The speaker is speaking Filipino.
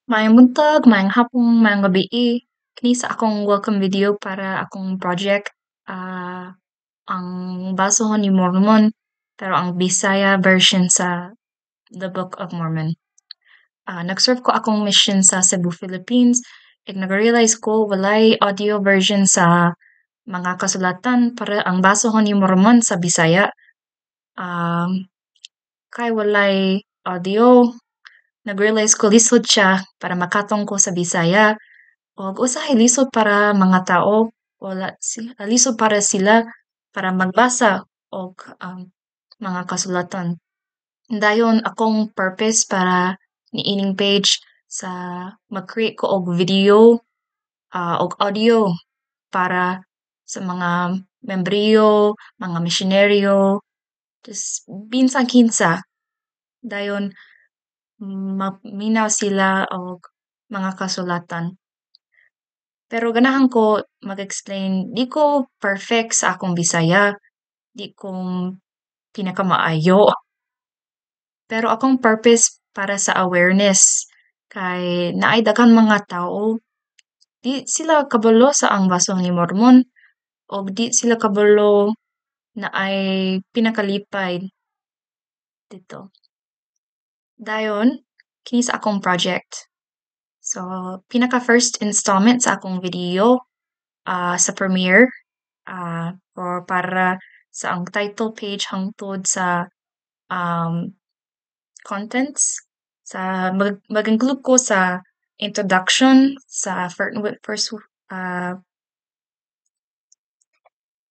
Maayong buntag, maayong hapon, maayong gabii. Kini sa akong welcome video para akong project, ang Basahon ni Mormon, pero ang Bisaya version sa The Book of Mormon. Nag-serve ko akong mission sa Cebu, Philippines, ug nag-realize ko walay audio version sa mga kasulatan para ang Basahon ni Mormon sa Bisaya. Um, Kay walay audio, nag-realize ko lisod siya para makatong ko sa Bisaya. Og usahay lisod para mga tao, lisod para sila para magbasa og mga kasulatan. Dayon akong purpose para niining page sa mag-create ko og video, og audio para sa mga membriyo, mga misyonaryo, binsang kinsa. Dayon maminaw sila og mga kasulatan. Pero ganahan ko mag-explain, di ko perfect sa akong Bisaya, di ko pinakamaayo, pero akong purpose para sa awareness kay naay daghang mga tao di sila kabalo sa ang Basong ni Mormon o di sila kabalo na ay pinakalipay dito. Dayon, kini sa akong project. So, pinaka first installment sa akong video sa Premiere or para sa ang title page hangtod sa um, contents sa mag-include ko sa introduction sa first